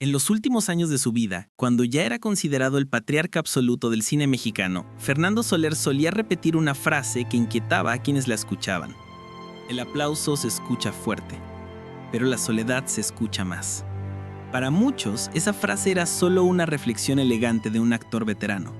En los últimos años de su vida, cuando ya era considerado el patriarca absoluto del cine mexicano, Fernando Soler solía repetir una frase que inquietaba a quienes la escuchaban. El aplauso se escucha fuerte, pero la soledad se escucha más. Para muchos, esa frase era solo una reflexión elegante de un actor veterano.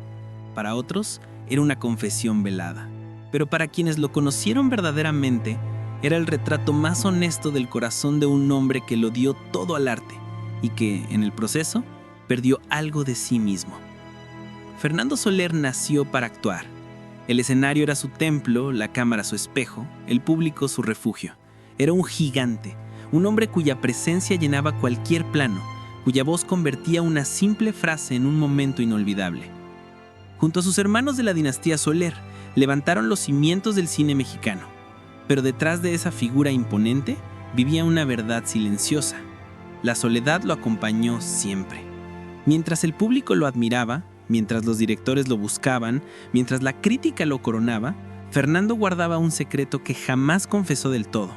Para otros, era una confesión velada. Pero para quienes lo conocieron verdaderamente, era el retrato más honesto del corazón de un hombre que lo dio todo al arte y que, en el proceso, perdió algo de sí mismo. Fernando Soler nació para actuar. El escenario era su templo, la cámara su espejo, el público su refugio. Era un gigante, un hombre cuya presencia llenaba cualquier plano, cuya voz convertía una simple frase en un momento inolvidable. Junto a sus hermanos de la dinastía Soler, levantaron los cimientos del cine mexicano. Pero detrás de esa figura imponente vivía una verdad silenciosa. La soledad lo acompañó siempre. Mientras el público lo admiraba, mientras los directores lo buscaban, mientras la crítica lo coronaba, Fernando guardaba un secreto que jamás confesó del todo.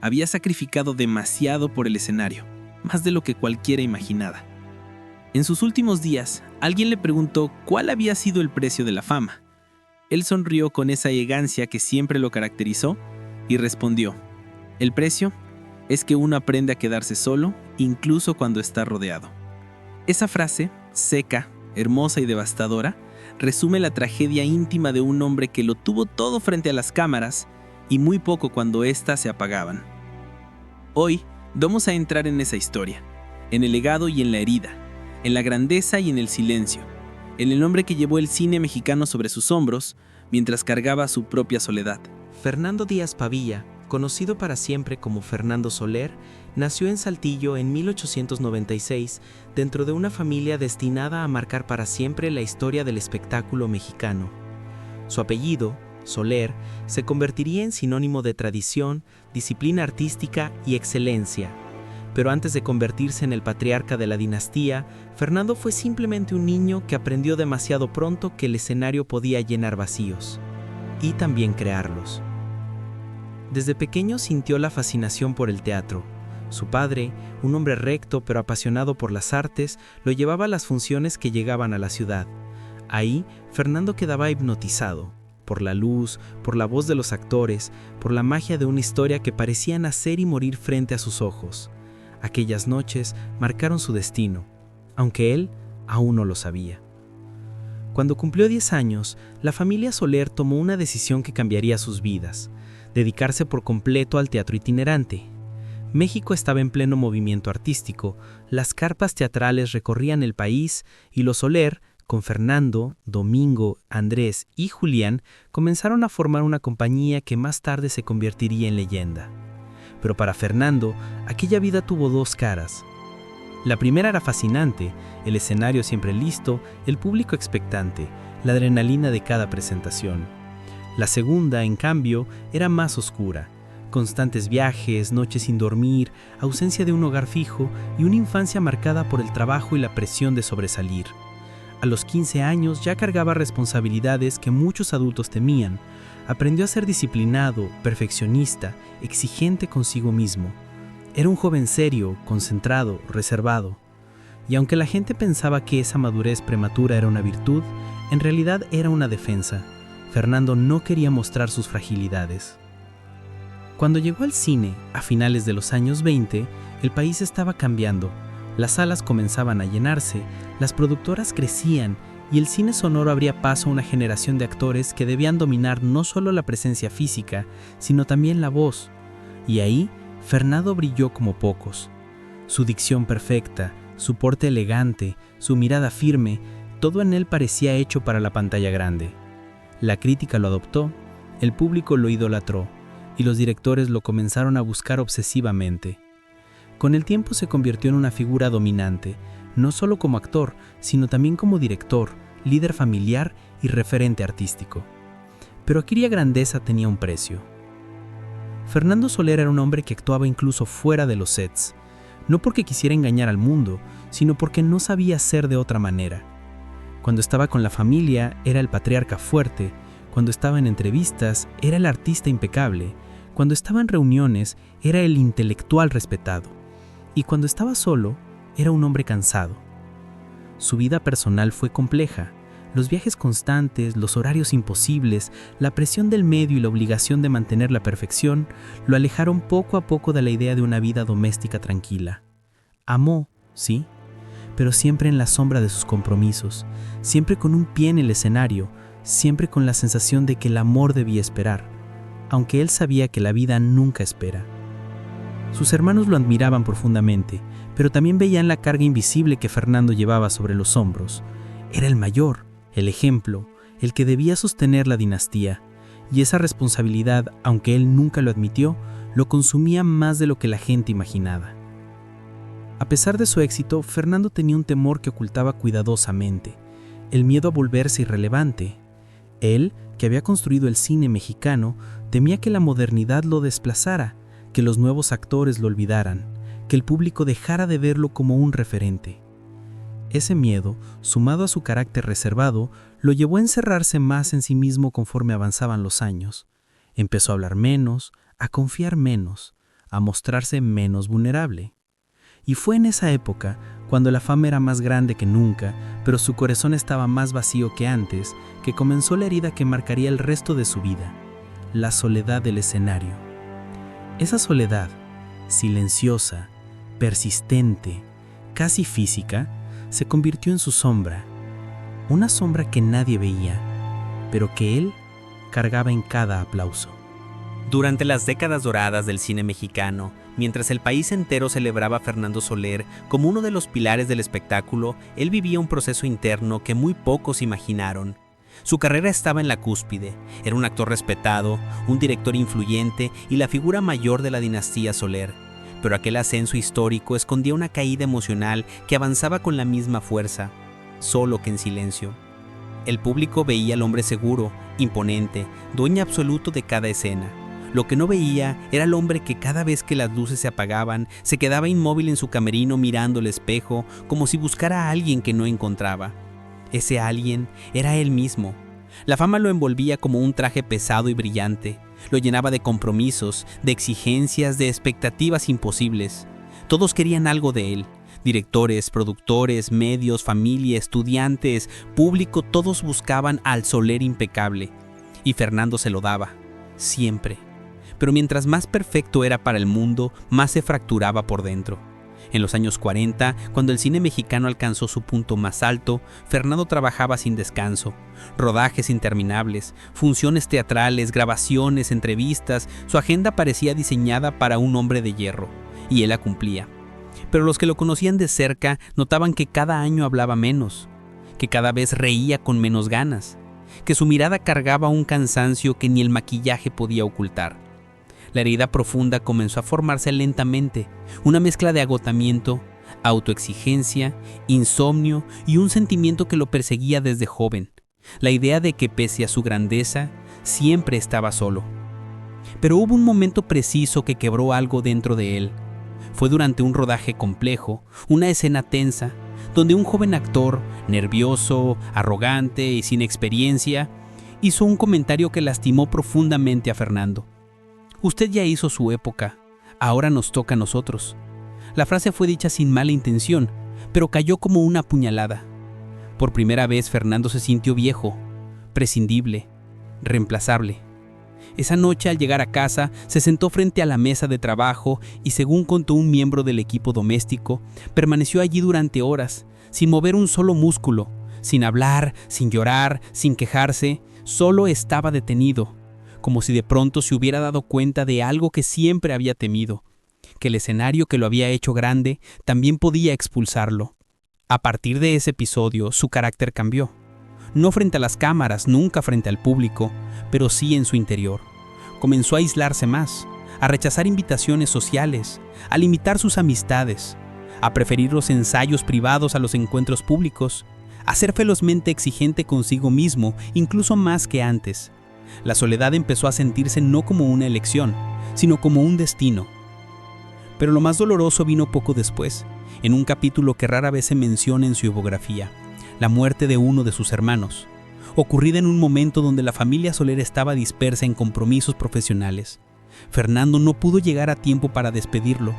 Había sacrificado demasiado por el escenario, más de lo que cualquiera imaginaba. En sus últimos días, alguien le preguntó cuál había sido el precio de la fama. Él sonrió con esa elegancia que siempre lo caracterizó y respondió: el precio es que uno aprende a quedarse solo, incluso cuando está rodeado. Esa frase, seca, hermosa y devastadora, resume la tragedia íntima de un hombre que lo tuvo todo frente a las cámaras y muy poco cuando éstas se apagaban. Hoy vamos a entrar en esa historia, en el legado y en la herida, en la grandeza y en el silencio, en el hombre que llevó el cine mexicano sobre sus hombros mientras cargaba su propia soledad. Fernando Díaz Pavía, conocido para siempre como Fernando Soler, nació en Saltillo en 1896 dentro de una familia destinada a marcar para siempre la historia del espectáculo mexicano. Su apellido, Soler, se convertiría en sinónimo de tradición, disciplina artística y excelencia. Pero antes de convertirse en el patriarca de la dinastía, Fernando fue simplemente un niño que aprendió demasiado pronto que el escenario podía llenar vacíos y también crearlos. Desde pequeño sintió la fascinación por el teatro. Su padre, un hombre recto pero apasionado por las artes, lo llevaba a las funciones que llegaban a la ciudad. Ahí, Fernando quedaba hipnotizado, por la luz, por la voz de los actores, por la magia de una historia que parecía nacer y morir frente a sus ojos. Aquellas noches marcaron su destino, aunque él aún no lo sabía. Cuando cumplió 10 años, la familia Soler tomó una decisión que cambiaría sus vidas: dedicarse por completo al teatro itinerante. México estaba en pleno movimiento artístico, las carpas teatrales recorrían el país y los Soler, con Fernando, Domingo, Andrés y Julián, comenzaron a formar una compañía que más tarde se convertiría en leyenda. Pero para Fernando, aquella vida tuvo dos caras. La primera era fascinante, el escenario siempre listo, el público expectante, la adrenalina de cada presentación. La segunda, en cambio, era más oscura. Constantes viajes, noches sin dormir, ausencia de un hogar fijo y una infancia marcada por el trabajo y la presión de sobresalir. A los 15 años ya cargaba responsabilidades que muchos adultos temían. Aprendió a ser disciplinado, perfeccionista, exigente consigo mismo. Era un joven serio, concentrado, reservado. Y aunque la gente pensaba que esa madurez prematura era una virtud, en realidad era una defensa. Fernando no quería mostrar sus fragilidades. Cuando llegó al cine, a finales de los años 20, el país estaba cambiando. Las salas comenzaban a llenarse, las productoras crecían y el cine sonoro abría paso a una generación de actores que debían dominar no solo la presencia física, sino también la voz. Y ahí, Fernando brilló como pocos. Su dicción perfecta, su porte elegante, su mirada firme, todo en él parecía hecho para la pantalla grande. La crítica lo adoptó, el público lo idolatró, y los directores lo comenzaron a buscar obsesivamente. Con el tiempo se convirtió en una figura dominante, no solo como actor, sino también como director, líder familiar y referente artístico. Pero aquella grandeza tenía un precio. Fernando Soler era un hombre que actuaba incluso fuera de los sets, no porque quisiera engañar al mundo, sino porque no sabía ser de otra manera. Cuando estaba con la familia, era el patriarca fuerte. Cuando estaba en entrevistas, era el artista impecable. Cuando estaba en reuniones, era el intelectual respetado. Y cuando estaba solo, era un hombre cansado. Su vida personal fue compleja. Los viajes constantes, los horarios imposibles, la presión del medio y la obligación de mantener la perfección lo alejaron poco a poco de la idea de una vida doméstica tranquila. Amó, sí, pero siempre en la sombra de sus compromisos, siempre con un pie en el escenario, siempre con la sensación de que el amor debía esperar, aunque él sabía que la vida nunca espera. Sus hermanos lo admiraban profundamente, pero también veían la carga invisible que Fernando llevaba sobre los hombros. Era el mayor, el ejemplo, el que debía sostener la dinastía, y esa responsabilidad, aunque él nunca lo admitió, lo consumía más de lo que la gente imaginaba. A pesar de su éxito, Fernando tenía un temor que ocultaba cuidadosamente, el miedo a volverse irrelevante. Él, que había construido el cine mexicano, temía que la modernidad lo desplazara, que los nuevos actores lo olvidaran, que el público dejara de verlo como un referente. Ese miedo, sumado a su carácter reservado, lo llevó a encerrarse más en sí mismo conforme avanzaban los años. Empezó a hablar menos, a confiar menos, a mostrarse menos vulnerable. Y fue en esa época, cuando la fama era más grande que nunca, pero su corazón estaba más vacío que antes, que comenzó la herida que marcaría el resto de su vida, la soledad del escenario. Esa soledad, silenciosa, persistente, casi física, se convirtió en su sombra, una sombra que nadie veía, pero que él cargaba en cada aplauso. Durante las décadas doradas del cine mexicano, mientras el país entero celebraba a Fernando Soler como uno de los pilares del espectáculo, él vivía un proceso interno que muy pocos imaginaron. Su carrera estaba en la cúspide, era un actor respetado, un director influyente y la figura mayor de la dinastía Soler. Pero aquel ascenso histórico escondía una caída emocional que avanzaba con la misma fuerza, solo que en silencio. El público veía al hombre seguro, imponente, dueño absoluto de cada escena. Lo que no veía era el hombre que cada vez que las luces se apagaban, se quedaba inmóvil en su camerino mirando el espejo, como si buscara a alguien que no encontraba. Ese alguien era él mismo. La fama lo envolvía como un traje pesado y brillante. Lo llenaba de compromisos, de exigencias, de expectativas imposibles. Todos querían algo de él. Directores, productores, medios, familia, estudiantes, público, todos buscaban al Soler impecable. Y Fernando se lo daba, siempre. Pero mientras más perfecto era para el mundo, más se fracturaba por dentro. En los años 40, cuando el cine mexicano alcanzó su punto más alto, Fernando trabajaba sin descanso. Rodajes interminables, funciones teatrales, grabaciones, entrevistas, su agenda parecía diseñada para un hombre de hierro, y él la cumplía. Pero los que lo conocían de cerca notaban que cada año hablaba menos, que cada vez reía con menos ganas, que su mirada cargaba un cansancio que ni el maquillaje podía ocultar. La herida profunda comenzó a formarse lentamente, una mezcla de agotamiento, autoexigencia, insomnio y un sentimiento que lo perseguía desde joven, la idea de que pese a su grandeza, siempre estaba solo. Pero hubo un momento preciso que quebró algo dentro de él. Fue durante un rodaje complejo, una escena tensa, donde un joven actor, nervioso, arrogante y sin experiencia, hizo un comentario que lastimó profundamente a Fernando. Usted ya hizo su época, ahora nos toca a nosotros. La frase fue dicha sin mala intención, pero cayó como una puñalada. Por primera vez Fernando se sintió viejo, prescindible, reemplazable. Esa noche al llegar a casa se sentó frente a la mesa de trabajo y, según contó un miembro del equipo doméstico, permaneció allí durante horas, sin mover un solo músculo, sin hablar, sin llorar, sin quejarse, solo estaba detenido, como si de pronto se hubiera dado cuenta de algo que siempre había temido, que el escenario que lo había hecho grande también podía expulsarlo. A partir de ese episodio, su carácter cambió. No frente a las cámaras, nunca frente al público, pero sí en su interior. Comenzó a aislarse más, a rechazar invitaciones sociales, a limitar sus amistades, a preferir los ensayos privados a los encuentros públicos, a ser velozmente exigente consigo mismo, incluso más que antes. La soledad empezó a sentirse no como una elección, sino como un destino. Pero lo más doloroso vino poco después, en un capítulo que rara vez se menciona en su biografía, la muerte de uno de sus hermanos, ocurrida en un momento donde la familia Soler estaba dispersa en compromisos profesionales. Fernando no pudo llegar a tiempo para despedirlo,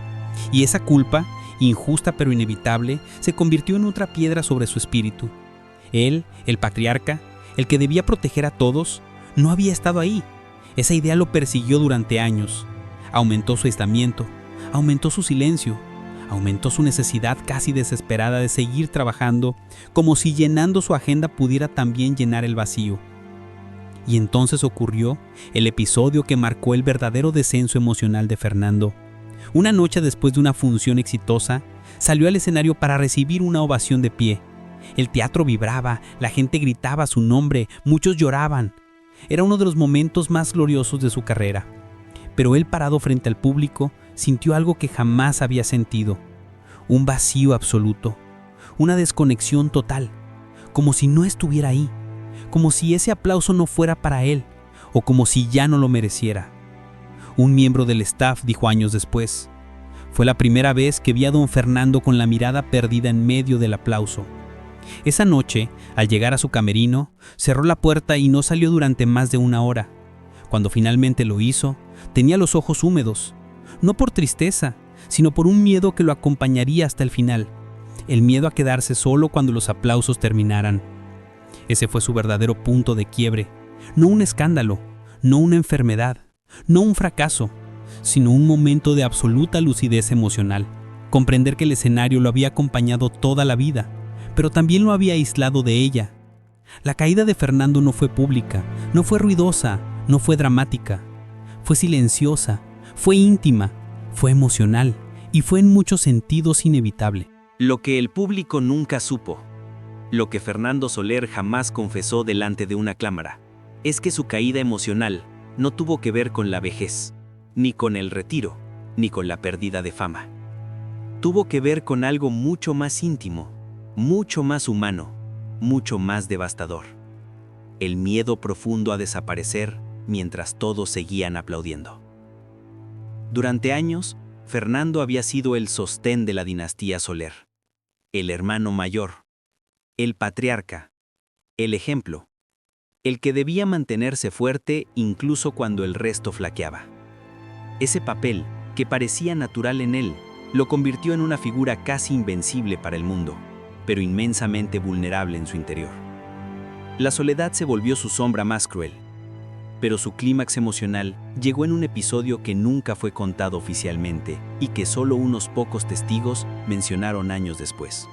y esa culpa injusta pero inevitable, se convirtió en otra piedra sobre su espíritu. Él, el patriarca, el que debía proteger a todos, no había estado ahí. Esa idea lo persiguió durante años. Aumentó su aislamiento, aumentó su silencio, aumentó su necesidad casi desesperada de seguir trabajando, como si llenando su agenda pudiera también llenar el vacío. Y entonces ocurrió el episodio que marcó el verdadero descenso emocional de Fernando. Una noche después de una función exitosa, salió al escenario para recibir una ovación de pie. El teatro vibraba, la gente gritaba su nombre, muchos lloraban. Era uno de los momentos más gloriosos de su carrera. Pero él, parado frente al público, sintió algo que jamás había sentido. Un vacío absoluto, una desconexión total, como si no estuviera ahí, como si ese aplauso no fuera para él, o como si ya no lo mereciera. Un miembro del staff dijo años después: fue la primera vez que vi a don Fernando con la mirada perdida en medio del aplauso. Esa noche, al llegar a su camerino, cerró la puerta y no salió durante más de una hora. Cuando finalmente lo hizo, tenía los ojos húmedos, no por tristeza, sino por un miedo que lo acompañaría hasta el final, el miedo a quedarse solo cuando los aplausos terminaran. Ese fue su verdadero punto de quiebre, no un escándalo, no una enfermedad, no un fracaso, sino un momento de absoluta lucidez emocional. Comprender que el escenario lo había acompañado toda la vida, pero también lo había aislado de ella. La caída de Fernando no fue pública, no fue ruidosa, no fue dramática. Fue silenciosa, fue íntima, fue emocional y fue en muchos sentidos inevitable. Lo que el público nunca supo, lo que Fernando Soler jamás confesó delante de una cámara, es que su caída emocional no tuvo que ver con la vejez, ni con el retiro, ni con la pérdida de fama. Tuvo que ver con algo mucho más íntimo, mucho más humano, mucho más devastador. El miedo profundo a desaparecer mientras todos seguían aplaudiendo. Durante años, Fernando había sido el sostén de la dinastía Soler, el hermano mayor, el patriarca, el ejemplo, el que debía mantenerse fuerte incluso cuando el resto flaqueaba. Ese papel, que parecía natural en él, lo convirtió en una figura casi invencible para el mundo, pero inmensamente vulnerable en su interior. La soledad se volvió su sombra más cruel, pero su clímax emocional llegó en un episodio que nunca fue contado oficialmente y que solo unos pocos testigos mencionaron años después.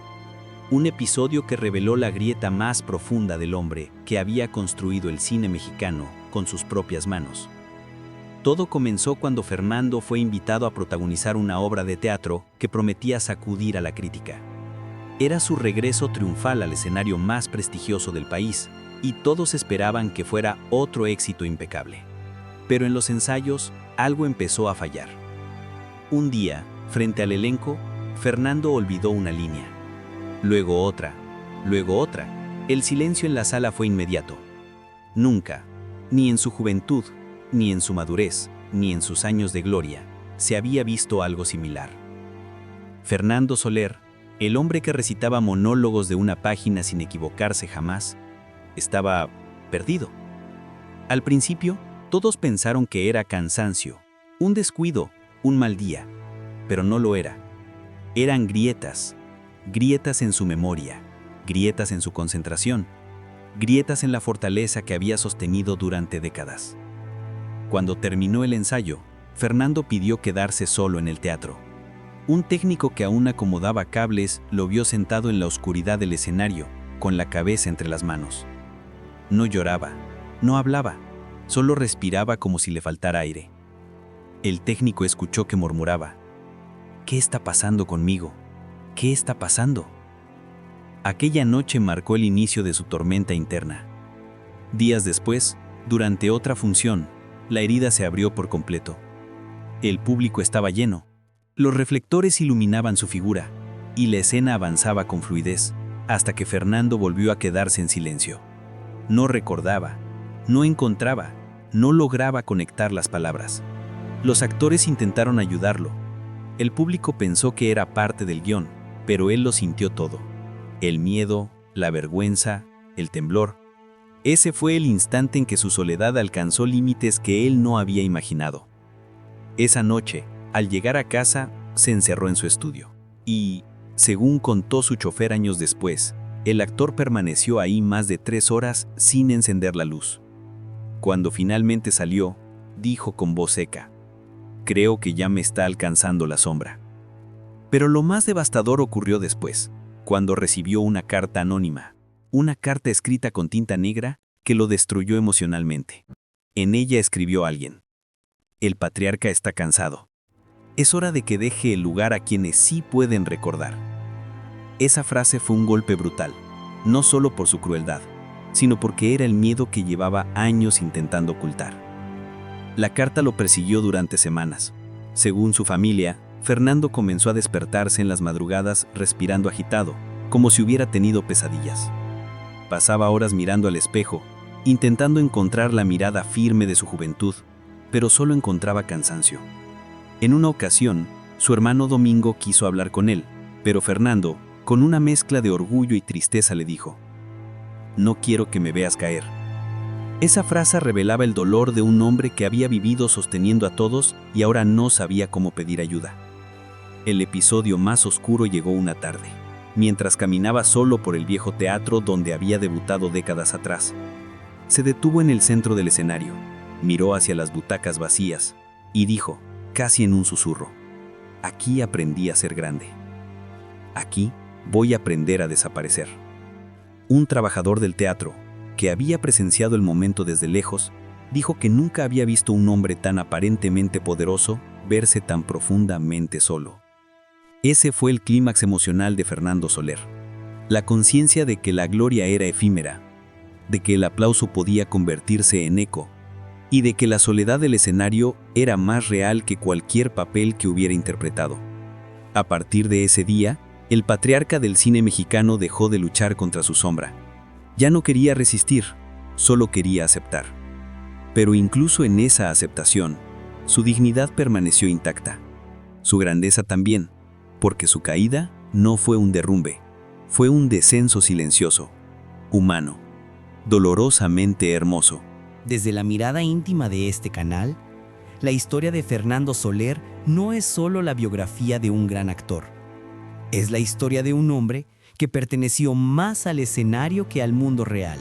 Un episodio que reveló la grieta más profunda del hombre que había construido el cine mexicano con sus propias manos. Todo comenzó cuando Fernando fue invitado a protagonizar una obra de teatro que prometía sacudir a la crítica. Era su regreso triunfal al escenario más prestigioso del país, y todos esperaban que fuera otro éxito impecable. Pero en los ensayos, algo empezó a fallar. Un día, frente al elenco, Fernando olvidó una línea. Luego otra, luego otra. El silencio en la sala fue inmediato. Nunca, ni en su juventud, ni en su madurez, ni en sus años de gloria, se había visto algo similar. Fernando Soler, el hombre que recitaba monólogos de una página sin equivocarse jamás, estaba perdido. Al principio, todos pensaron que era cansancio, un descuido, un mal día, pero no lo era. Eran grietas, grietas en su memoria, grietas en su concentración, grietas en la fortaleza que había sostenido durante décadas. Cuando terminó el ensayo, Fernando pidió quedarse solo en el teatro. Un técnico que aún acomodaba cables lo vio sentado en la oscuridad del escenario, con la cabeza entre las manos. No lloraba, no hablaba, solo respiraba como si le faltara aire. El técnico escuchó que murmuraba: ¿Qué está pasando conmigo? ¿Qué está pasando? Aquella noche marcó el inicio de su tormenta interna. Días después, durante otra función, la herida se abrió por completo. El público estaba lleno. Los reflectores iluminaban su figura, y la escena avanzaba con fluidez, hasta que Fernando volvió a quedarse en silencio. No recordaba, no encontraba, no lograba conectar las palabras. Los actores intentaron ayudarlo. El público pensó que era parte del guión, pero él lo sintió todo. El miedo, la vergüenza, el temblor. Ese fue el instante en que su soledad alcanzó límites que él no había imaginado. Esa noche, al llegar a casa, se encerró en su estudio. Y, según contó su chofer años después, el actor permaneció ahí más de 3 horas sin encender la luz. Cuando finalmente salió, dijo con voz seca: «Creo que ya me está alcanzando la sombra». Pero lo más devastador ocurrió después, cuando recibió una carta anónima, una carta escrita con tinta negra que lo destruyó emocionalmente. En ella escribió alguien: «El patriarca está cansado. Es hora de que deje el lugar a quienes sí pueden recordar». Esa frase fue un golpe brutal, no solo por su crueldad, sino porque era el miedo que llevaba años intentando ocultar. La carta lo persiguió durante semanas. Según su familia, Fernando comenzó a despertarse en las madrugadas respirando agitado, como si hubiera tenido pesadillas. Pasaba horas mirando al espejo, intentando encontrar la mirada firme de su juventud, pero solo encontraba cansancio. En una ocasión, su hermano Domingo quiso hablar con él, pero Fernando, con una mezcla de orgullo y tristeza, le dijo: «No quiero que me veas caer». Esa frase revelaba el dolor de un hombre que había vivido sosteniendo a todos y ahora no sabía cómo pedir ayuda. El episodio más oscuro llegó una tarde, mientras caminaba solo por el viejo teatro donde había debutado décadas atrás. Se detuvo en el centro del escenario, miró hacia las butacas vacías y dijo, casi en un susurro: «Aquí aprendí a ser grande. Aquí voy a aprender a desaparecer». Un trabajador del teatro, que había presenciado el momento desde lejos, dijo que nunca había visto un hombre tan aparentemente poderoso verse tan profundamente solo. Ese fue el clímax emocional de Fernando Soler. La conciencia de que la gloria era efímera, de que el aplauso podía convertirse en eco, y de que la soledad del escenario era más real que cualquier papel que hubiera interpretado. A partir de ese día, el patriarca del cine mexicano dejó de luchar contra su sombra. Ya no quería resistir, solo quería aceptar. Pero incluso en esa aceptación, su dignidad permaneció intacta. Su grandeza también, porque su caída no fue un derrumbe, fue un descenso silencioso, humano, dolorosamente hermoso. Desde la mirada íntima de este canal, la historia de Fernando Soler no es solo la biografía de un gran actor. Es la historia de un hombre que perteneció más al escenario que al mundo real.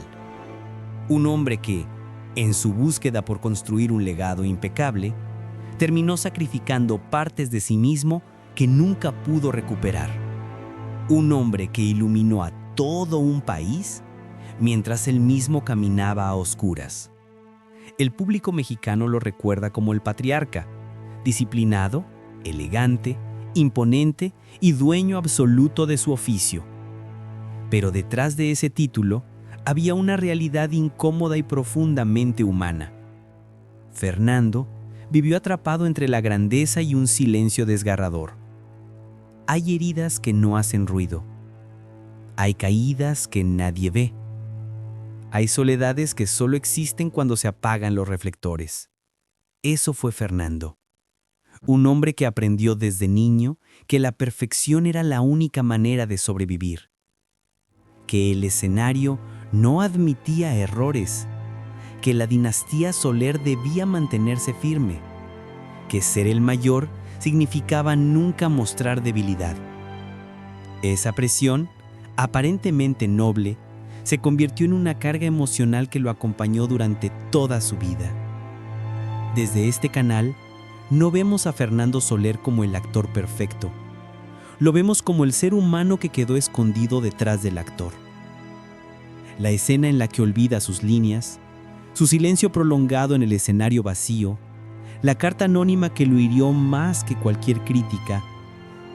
Un hombre que, en su búsqueda por construir un legado impecable, terminó sacrificando partes de sí mismo que nunca pudo recuperar. Un hombre que iluminó a todo un país mientras él mismo caminaba a oscuras. El público mexicano lo recuerda como el patriarca, disciplinado, elegante, imponente y dueño absoluto de su oficio. Pero detrás de ese título había una realidad incómoda y profundamente humana. Fernando vivió atrapado entre la grandeza y un silencio desgarrador. Hay heridas que no hacen ruido. Hay caídas que nadie ve. Hay soledades que solo existen cuando se apagan los reflectores. Eso fue Fernando. Un hombre que aprendió desde niño que la perfección era la única manera de sobrevivir. Que el escenario no admitía errores. Que la dinastía Soler debía mantenerse firme. Que ser el mayor significaba nunca mostrar debilidad. Esa presión, aparentemente noble, se convirtió en una carga emocional que lo acompañó durante toda su vida. Desde este canal, no vemos a Fernando Soler como el actor perfecto. Lo vemos como el ser humano que quedó escondido detrás del actor. La escena en la que olvida sus líneas, su silencio prolongado en el escenario vacío, la carta anónima que lo hirió más que cualquier crítica,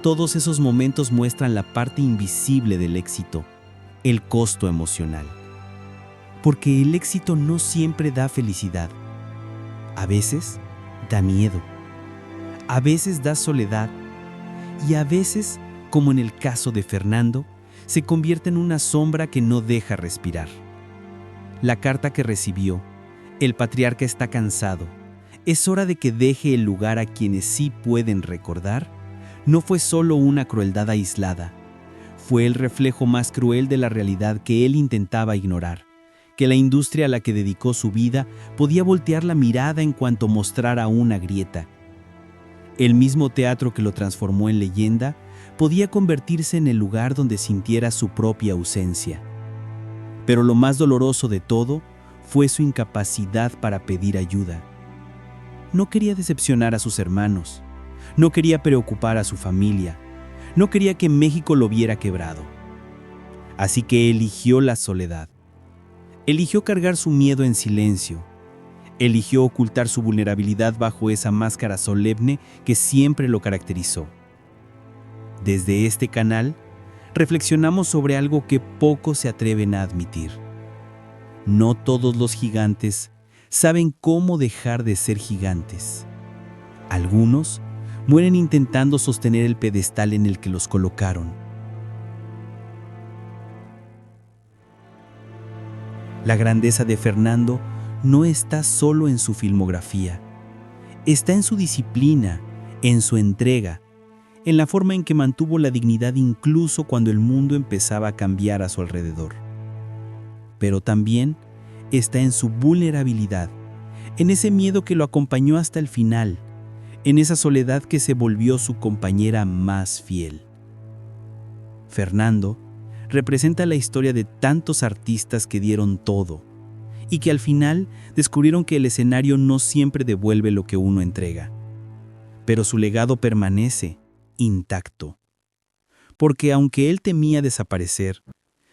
todos esos momentos muestran la parte invisible del éxito, el costo emocional. Porque el éxito no siempre da felicidad. A veces da miedo. A veces da soledad. Y a veces, como en el caso de Fernando, se convierte en una sombra que no deja respirar. La carta que recibió: el patriarca está cansado. Es hora de que deje el lugar a quienes sí pueden recordar. No fue solo una crueldad aislada. Fue el reflejo más cruel de la realidad que él intentaba ignorar, que la industria a la que dedicó su vida podía voltear la mirada en cuanto mostrara una grieta. El mismo teatro que lo transformó en leyenda podía convertirse en el lugar donde sintiera su propia ausencia. Pero lo más doloroso de todo fue su incapacidad para pedir ayuda. No quería decepcionar a sus hermanos, no quería preocupar a su familia, no quería que México lo viera quebrado. Así que eligió la soledad. Eligió cargar su miedo en silencio. Eligió ocultar su vulnerabilidad bajo esa máscara solemne que siempre lo caracterizó. Desde este canal, reflexionamos sobre algo que pocos se atreven a admitir. No todos los gigantes saben cómo dejar de ser gigantes. Algunos mueren intentando sostener el pedestal en el que los colocaron. La grandeza de Fernando no está solo en su filmografía. Está en su disciplina, en su entrega, en la forma en que mantuvo la dignidad incluso cuando el mundo empezaba a cambiar a su alrededor. Pero también está en su vulnerabilidad, en ese miedo que lo acompañó hasta el final, en esa soledad que se volvió su compañera más fiel. Fernando representa la historia de tantos artistas que dieron todo y que al final descubrieron que el escenario no siempre devuelve lo que uno entrega. Pero su legado permanece intacto. Porque aunque él temía desaparecer,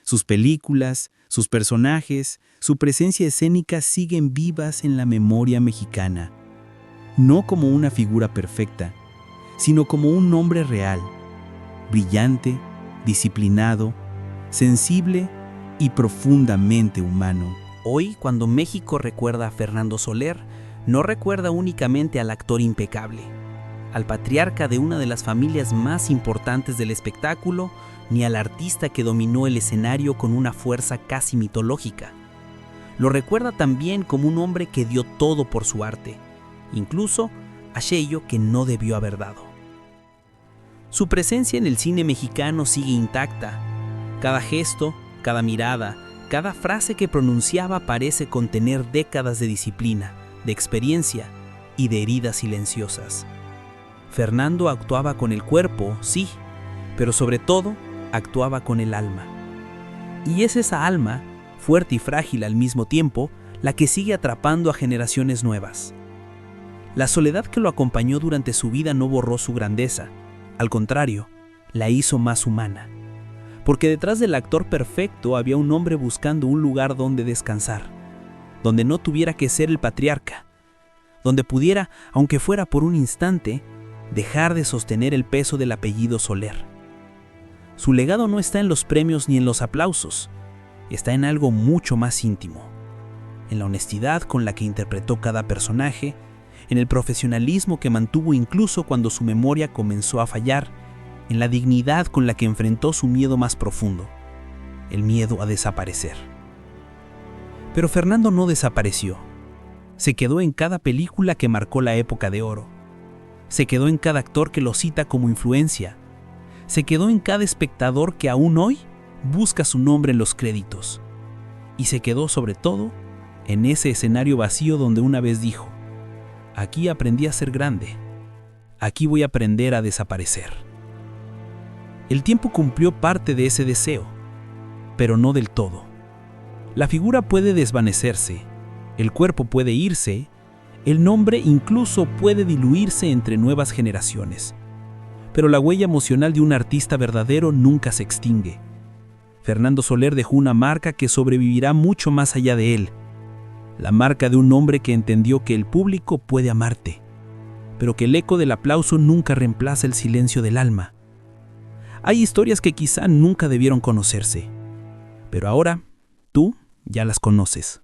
sus películas, sus personajes, su presencia escénica siguen vivas en la memoria mexicana. No como una figura perfecta, sino como un hombre real, brillante, disciplinado, sensible y profundamente humano. Hoy, cuando México recuerda a Fernando Soler, no recuerda únicamente al actor impecable, al patriarca de una de las familias más importantes del espectáculo, ni al artista que dominó el escenario con una fuerza casi mitológica. Lo recuerda también como un hombre que dio todo por su arte, incluso aquello que no debió haber dado. Su presencia en el cine mexicano sigue intacta. Cada gesto, cada mirada, cada frase que pronunciaba parece contener décadas de disciplina, de experiencia y de heridas silenciosas. Fernando actuaba con el cuerpo, sí, pero sobre todo actuaba con el alma. Y es esa alma, fuerte y frágil al mismo tiempo, la que sigue atrapando a generaciones nuevas. La soledad que lo acompañó durante su vida no borró su grandeza, al contrario, la hizo más humana. Porque detrás del actor perfecto había un hombre buscando un lugar donde descansar, donde no tuviera que ser el patriarca, donde pudiera, aunque fuera por un instante, dejar de sostener el peso del apellido Soler. Su legado no está en los premios ni en los aplausos, está en algo mucho más íntimo, en la honestidad con la que interpretó cada personaje, en el profesionalismo que mantuvo incluso cuando su memoria comenzó a fallar, en la dignidad con la que enfrentó su miedo más profundo, el miedo a desaparecer. Pero Fernando no desapareció. Se quedó en cada película que marcó la época de oro. Se quedó en cada actor que lo cita como influencia. Se quedó en cada espectador que aún hoy busca su nombre en los créditos. Y se quedó sobre todo en ese escenario vacío donde una vez dijo: aquí aprendí a ser grande. Aquí voy a aprender a desaparecer. El tiempo cumplió parte de ese deseo, pero no del todo. La figura puede desvanecerse, el cuerpo puede irse, el nombre incluso puede diluirse entre nuevas generaciones. Pero la huella emocional de un artista verdadero nunca se extingue. Fernando Soler dejó una marca que sobrevivirá mucho más allá de él. La marca de un hombre que entendió que el público puede amarte, pero que el eco del aplauso nunca reemplaza el silencio del alma. Hay historias que quizá nunca debieron conocerse, pero ahora tú ya las conoces.